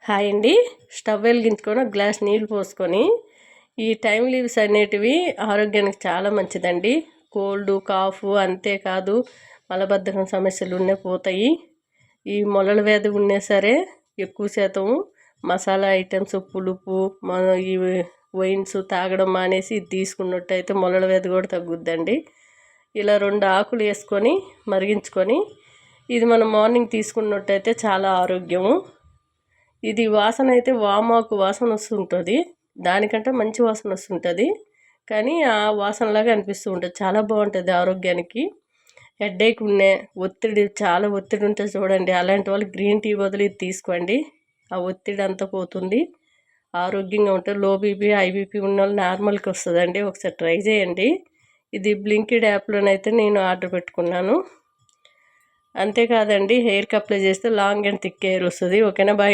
Hi అండి. Stove వెలిగించుకొని ఒక గ్లాస్ నీళ్ళు పోసుకొని ఈ టైం లీవ్స్ అనేటివి ఆరోగ్యానికి చాలా మంచిదండి. కోల్డ్ కాఫ్ అంతేకాదు మలబద్ధకం సమస్యలు పోతాయి. ఈ మొలల వ్యాధి ఉన్నా సరే ఎక్కువ శాతం మసాలా ఐటమ్స్ పులుపు ఈ వైన్స్ తాగడం మానేసి ఇది తీసుకున్నట్టయితే మొలల వ్యాధి కూడా తగ్గుద్దండి. ఇలా 2 ఆకులు వేసుకొని మరిగించుకొని ఇది మనం మార్నింగ్ తీసుకున్నట్టయితే చాలా ఆరోగ్యము. ఇది వాసన అయితే వామాకు వాసన వస్తుంటుంది, దానికంటే మంచి వాసన వస్తుంటుంది, కానీ ఆ వాసనలాగా అనిపిస్తూ ఉంటుంది. చాలా బాగుంటుంది ఆరోగ్యానికి. హెడేక్ ఉండే చాలా ఒత్తిడి ఉంటుంది చూడండి, అలాంటి వాళ్ళు గ్రీన్ టీ బదులు ఇది తీసుకోండి. ఆ ఒత్తిడి అంతా పోతుంది, ఆరోగ్యంగా ఉంటుంది. లో బీపీ హై బీపీ ఉన్న వాళ్ళు నార్మల్కి వస్తుందండి. ఒకసారి ట్రై చేయండి. ఇది బ్లింకిడ్ యాప్లోనైతే నేను ఆర్డర్ పెట్టుకున్నాను. అంతేకాదండి, హెయిర్కి అప్లై చేస్తే లాంగ్ అండ్ థిక్ హెయిర్ వస్తుంది. ఓకేనా? బాయ్.